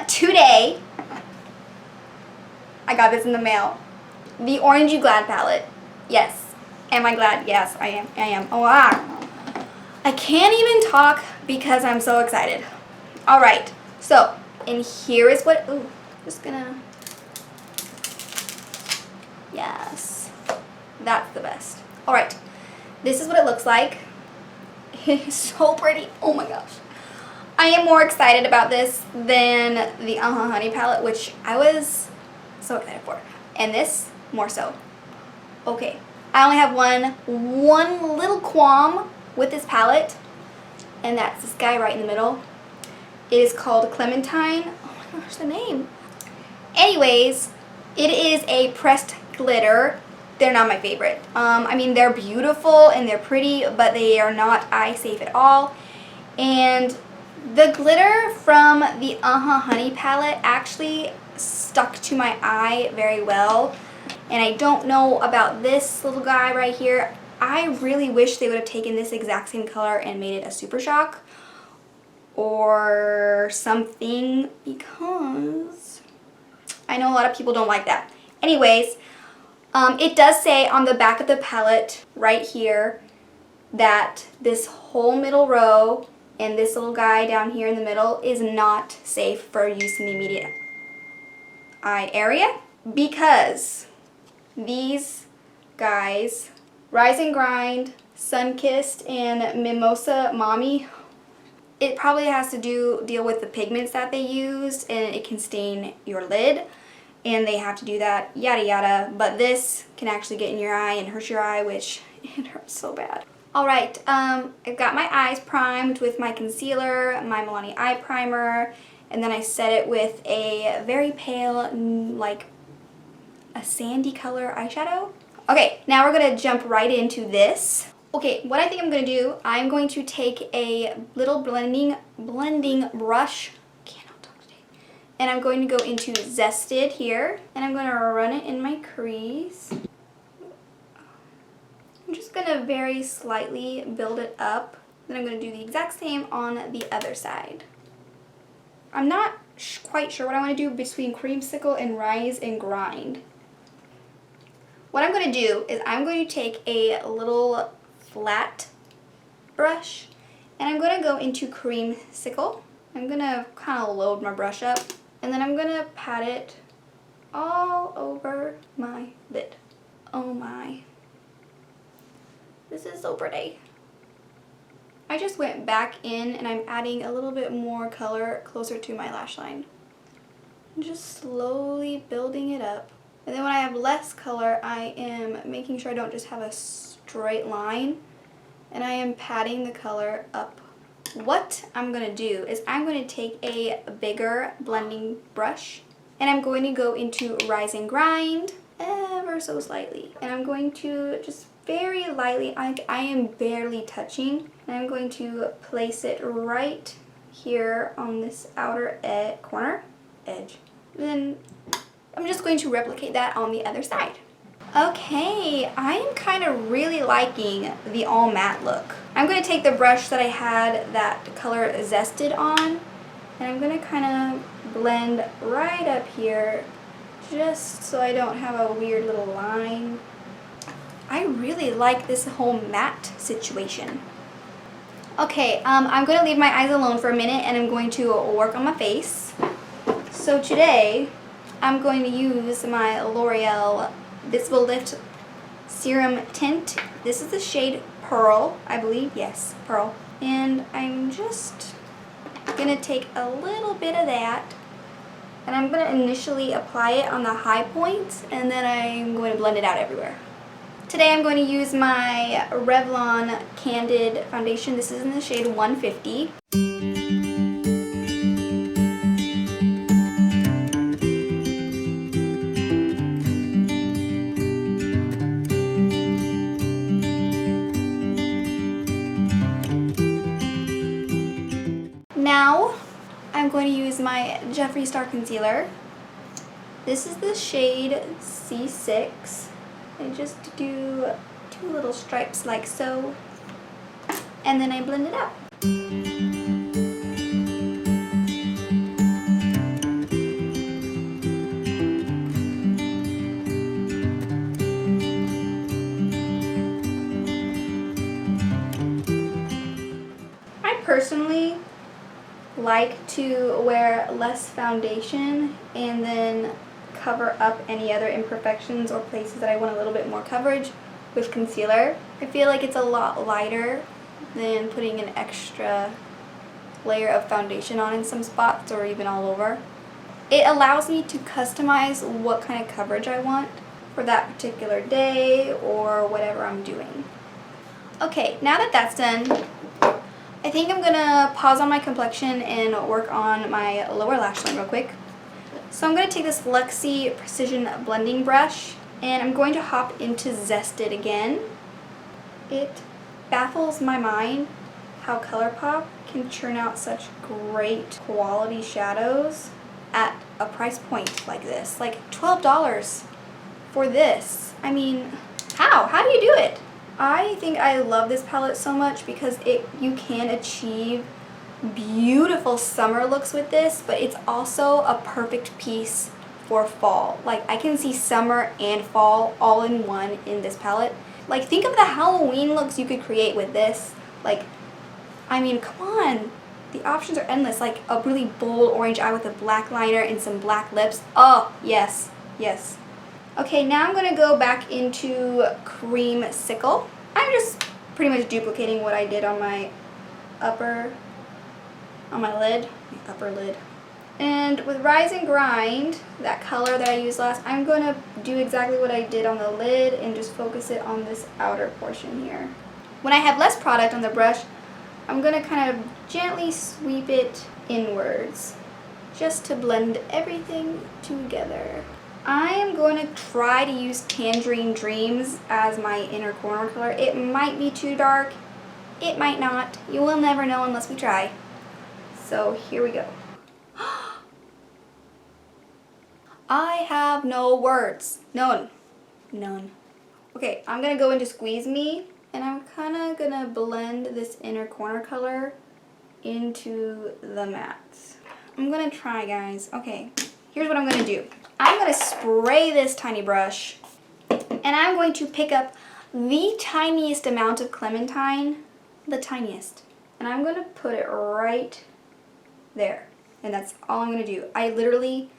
today I got this in the mail. The Orangey Glad palette. Yes. Am I glad? Yes, I am. Oh, I can't even talk because I'm so excited. Alright, so, and here is what, ooh, just gonna, yes, that's the best. Alright, this is what it looks like. It's so pretty, oh my gosh. I am more excited about this than the Honey palette, which I was so excited for. And this, more so. Okay, I only have one little qualm with this palette, and that's this guy right in the middle. It is called Clementine. Oh my gosh, the name. Anyways, it is a pressed glitter. They're not my favorite. I mean, they're beautiful and they're pretty, but they are not eye safe at all. And the glitter from the Honey palette actually stuck to my eye very well. And I don't know about this little guy right here. I really wish they would have taken this exact same color and made it a Super Shock or something, because I know a lot of people don't like that. Anyways, it does say on the back of the palette right here that this whole middle row and this little guy down here in the middle is not safe for use in the immediate eye area, because these guys, Rise and Grind, Sunkissed, and Mimosa Mommy, it probably has to deal with the pigments that they used, and it can stain your lid, and they have to do that, yada yada. But this can actually get in your eye and hurt your eye, which it hurts so bad. Alright, I've got my eyes primed with my concealer, my Milani eye primer, and then I set it with a very pale, like a sandy color eyeshadow. Okay, now we're going to jump right into this. Okay, what I think I'm going to do, I'm going to take a little blending brush, cannot talk today, and I'm going to go into Zested here, and I'm going to run it in my crease. I'm just going to very slightly build it up. Then I'm going to do the exact same on the other side. I'm not quite sure what I want to do between Creamsicle and Rise and Grind. What I'm going to do is I'm going to take a little flat brush and I'm going to go into Creamsicle. I'm going to kind of load my brush up, and then I'm going to pat it all over my lid. Oh my. This is so pretty. I just went back in and I'm adding a little bit more color closer to my lash line. I'm just slowly building it up. And then when I have less color, I am making sure I don't just have a straight line, and I am patting the color up. What I'm going to do is I'm going to take a bigger blending brush, and I'm going to go into Rise and Grind ever so slightly. And I'm going to just very lightly, I am barely touching, and I'm going to place it right here on this outer edge. Then I'm just going to replicate that on the other side. Okay, I am kind of really liking the all matte look. I'm going to take the brush that I had that color Zested on, and I'm going to kind of blend right up here just so I don't have a weird little line. I really like this whole matte situation. Okay, I'm going to leave my eyes alone for a minute and I'm going to work on my face. So today, I'm going to use my L'Oreal Visible Lift Serum Tint. This is the shade Pearl, I believe. Yes, Pearl. And I'm just going to take a little bit of that, and I'm going to initially apply it on the high points, and then I'm going to blend it out everywhere. Today I'm going to use my Revlon Candid Foundation. This is in the shade 150. Now I'm going to use my Jeffree Star Concealer. This is the shade C6. I just do 2 little stripes like so, and then I blend it out. personally like to wear less foundation and then cover up any other imperfections or places that I want a little bit more coverage with concealer. I feel like it's a lot lighter than putting an extra layer of foundation on in some spots or even all over. It allows me to customize what kind of coverage I want for that particular day or whatever I'm doing. Okay, now that that's done, I think I'm gonna pause on my complexion and work on my lower lash line real quick. So I'm gonna take this Luxie Precision Blending Brush and I'm going to hop into Zested again. It baffles my mind how Colourpop can churn out such great quality shadows at a price point like this. Like $12 for this. I mean, how? How do you do it? I think I love this palette so much because you can achieve beautiful summer looks with this, but it's also a perfect piece for fall. Like, I can see summer and fall all in one in this palette. Like, think of the Halloween looks you could create with this. Like, I mean, come on. The options are endless. Like a really bold orange eye with a black liner and some black lips. Oh, yes, yes. Okay, now I'm going to go back into Creamsicle. I'm just pretty much duplicating what I did on my upper lid. And with Rise and Grind, that color that I used last, I'm going to do exactly what I did on the lid and just focus it on this outer portion here. When I have less product on the brush, I'm going to kind of gently sweep it inwards just to blend everything together. I am going to try to use Tangerine Dreams as my inner corner color. It might be too dark. It might not. You will never know unless we try. So here we go. I have no words. None. Okay, I'm going to go into Squeeze Me. And I'm kind of going to blend this inner corner color into the mattes. I'm going to try, guys. Okay, here's what I'm going to do. I'm going to spray this tiny brush, and I'm going to pick up the tiniest amount of Clementine, the tiniest, and I'm going to put it right there. And that's all I'm going to do. I literally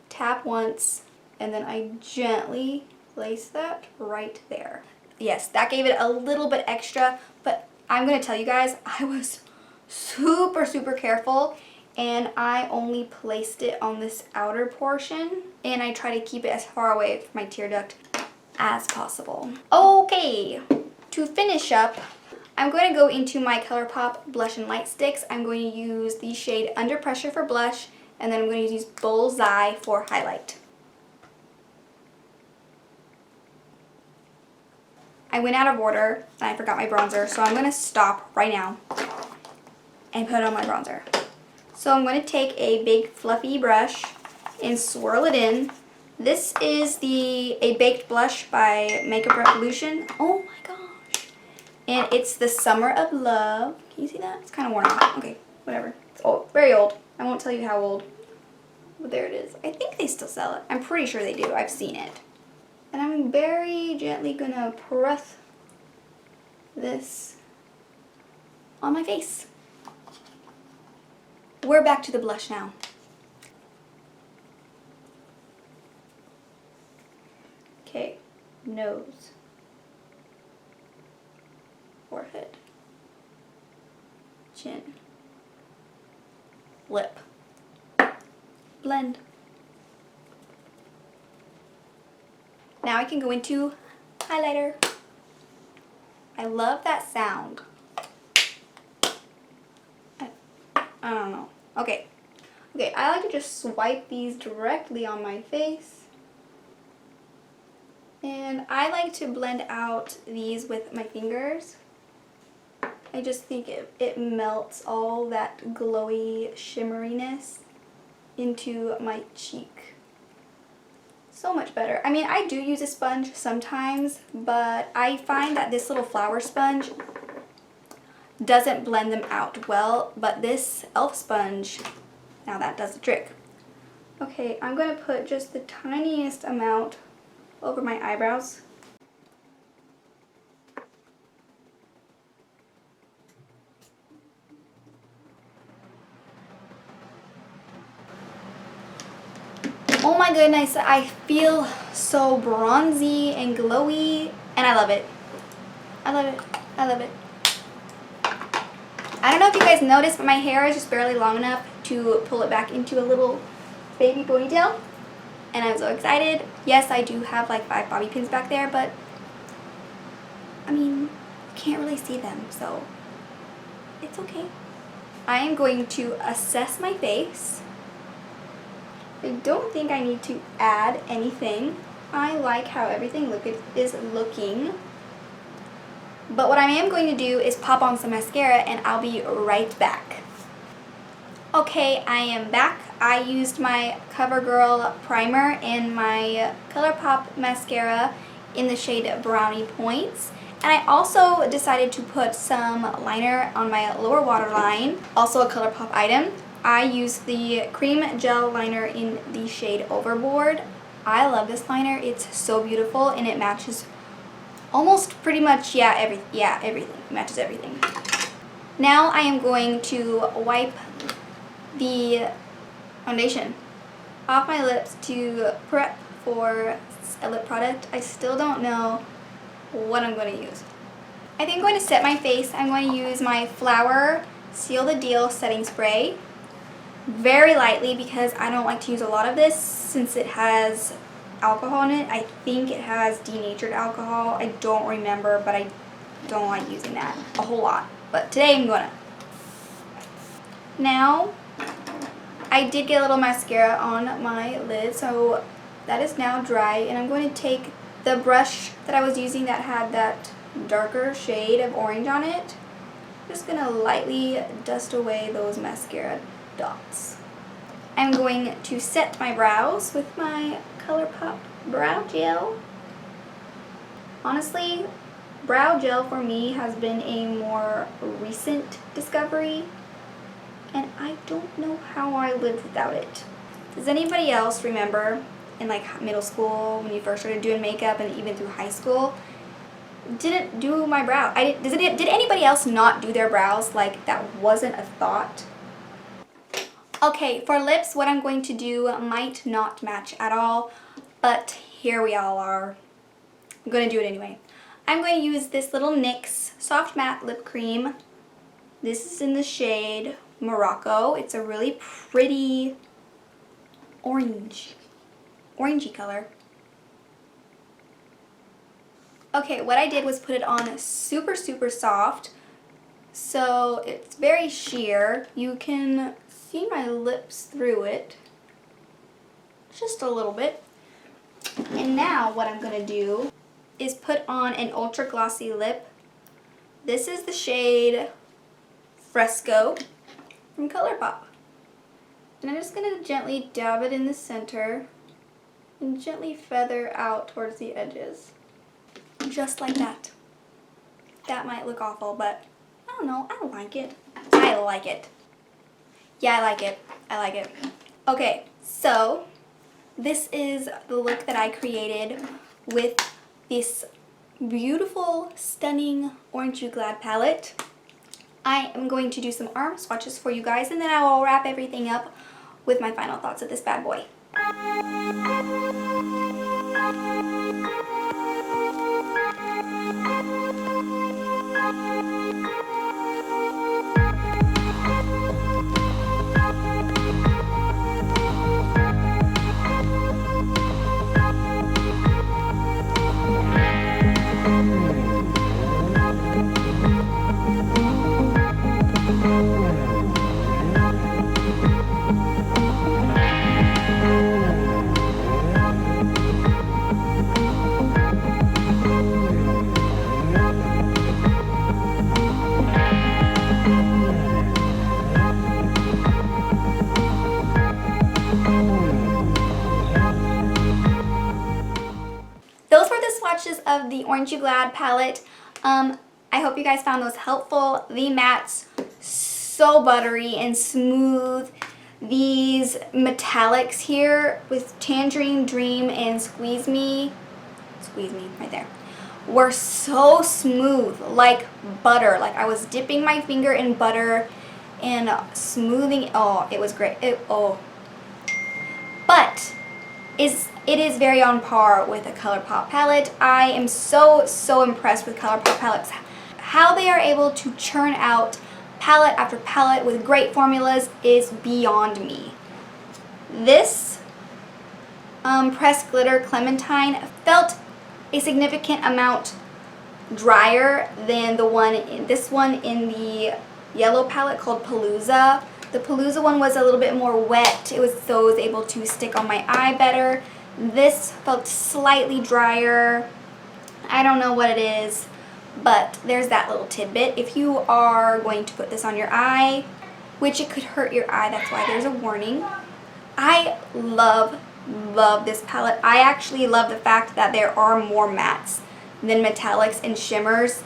tap once, and then I gently place that right there. Yes, that gave it a little bit extra, but I'm going to tell you guys, I was super careful, and I only placed it on this outer portion, and I try to keep it as far away from my tear duct as possible. Okay, to finish up, I'm going to go into my Colourpop Blush and Light Sticks. I'm going to use the shade Under Pressure for blush, and then I'm going to use Bullseye for highlight. I went out of order and I forgot my bronzer, so I'm going to stop right now and put on my bronzer. So I'm going to take a big fluffy brush and swirl it in. This is a baked blush by Makeup Revolution. Oh my gosh. And it's the Summer of Love. Can you see that? It's kind of worn off. Okay, whatever. It's old, very old. I won't tell you how old, but there it is. I think they still sell it. I'm pretty sure they do. I've seen it. And I'm very gently going to press this on my face. We're back to the blush now. Okay, nose, forehead, chin, lip, blend. Now I can go into highlighter. I love that sound. I don't know. Okay, I like to just swipe these directly on my face. And I like to blend out these with my fingers. I just think it melts all that glowy shimmeriness into my cheek. So much better. I mean, I do use a sponge sometimes, but I find that this little flower sponge doesn't blend them out well, but this e.l.f. sponge, now that does the trick. Okay, I'm going to put just the tiniest amount over my eyebrows. Oh my goodness, I feel so bronzy and glowy, and I love it. I love it. I love it. I don't know if you guys noticed, but my hair is just barely long enough to pull it back into a little baby ponytail. And I'm so excited. Yes, I do have like 5 bobby pins back there, but I mean, you can't really see them, so it's okay. I am going to assess my face. I don't think I need to add anything. I like how everything is looking. But what I am going to do is pop on some mascara and I'll be right back. Okay, I am back. I used my CoverGirl primer and my Colourpop mascara in the shade Brownie Points. And I also decided to put some liner on my lower waterline, also a Colourpop item. I used the cream gel liner in the shade Overboard. I love this liner. It's so beautiful and it matches almost pretty much, everything. It matches everything. Now I am going to wipe the foundation off my lips to prep for a lip product. I still don't know what I'm going to use. I think I'm going to set my face. I'm going to use my Flower Seal the Deal setting spray very lightly because I don't like to use a lot of this since it has alcohol in it. I think it has denatured alcohol. I don't remember, but I don't like using that a whole lot. But today I'm gonna. Now, I did get a little mascara on my lid, so that is now dry, and I'm going to take the brush that I was using that had that darker shade of orange on it. I'm just gonna lightly dust away those mascara dots. I'm going to set my brows with my Colourpop brow gel. Honestly, brow gel for me has been a more recent discovery, and I don't know how I lived without it. Does anybody else remember in like middle school when you first started doing makeup and even through high school? Didn't do my brow. Did anybody else not do their brows? Like that wasn't a thought? Okay, for lips, what I'm going to do might not match at all, but here we all are. I'm going to do it anyway. I'm going to use this little NYX Soft Matte Lip Cream. This is in the shade Morocco. It's a really pretty orangey color. Okay, what I did was put it on super soft, so it's very sheer. You can see my lips through it, just a little bit. And now what I'm going to do is put on an ultra glossy lip. This is the shade Fresco from Colourpop. And I'm just going to gently dab it in the center and gently feather out towards the edges. Just like that. That might look awful, but I don't know. I like it. I like it. Yeah, I like it. I like it. Okay, so this is the look that I created with this beautiful, stunning Orange You Glad palette. I am going to do some arm swatches for you guys, and then I will wrap everything up with my final thoughts of this bad boy. Those were the swatches of the Orange You Glad palette. I hope you guys found those helpful. The mattes, so buttery and smooth. These metallics here with Tangerine Dream and Squeeze Me right there, were so smooth, like butter. Like I was dipping my finger in butter and smoothing. Oh, it was great. But it is very on par with a Colourpop palette. I am so impressed with Colourpop palettes. How they are able to churn out palette after palette with great formulas is beyond me. This pressed glitter Clementine felt a significant amount drier than this one in the yellow palette called Palooza. The Palooza one was a little bit more wet. It was able to stick on my eye better. This felt slightly drier. I don't know what it is, but there's that little tidbit. If you are going to put this on your eye, which it could hurt your eye, that's why there's a warning. I love this palette. I actually love the fact that there are more mattes than metallics and shimmers.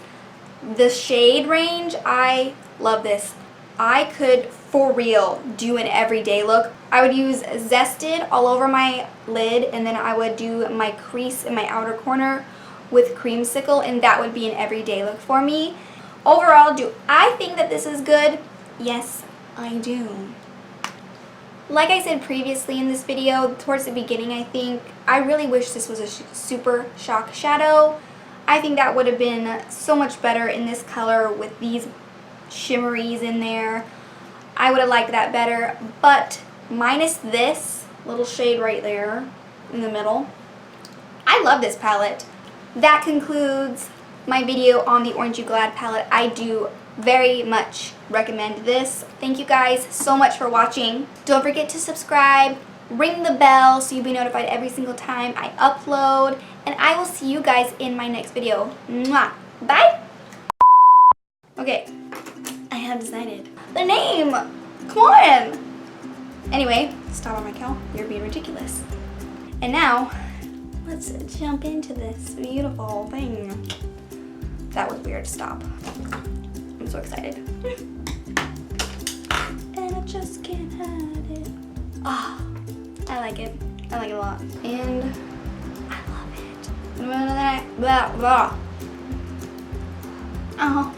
The shade range, I love this. I could, for real, do an everyday look. I would use Zested all over my lid, and then I would do my crease in my outer corner with Creamsicle, and that would be an everyday look for me. Overall, do I think that this is good? Yes, I do. Like I said previously in this video, towards the beginning, I really wish this was a super shock shadow. I think that would have been so much better in this color with these shimmeries in there. I would have liked that better, but minus this little shade right there in the middle, I love this palette. That concludes my video on the Orange You Glad palette. I do very much recommend this. Thank you guys so much for watching. Don't forget to subscribe, ring the bell so you'll be notified every single time I upload, and I will see you guys in my next video. Mwah. Bye! Okay, I have decided the name. Come on! Anyway, stop on my cow. You're being ridiculous. And now, let's jump into this beautiful thing. That was weird. Stop. I'm so excited. And I just can't hide it. Ah, I like it. I like it a lot. And I love it. Blah, blah. Oh.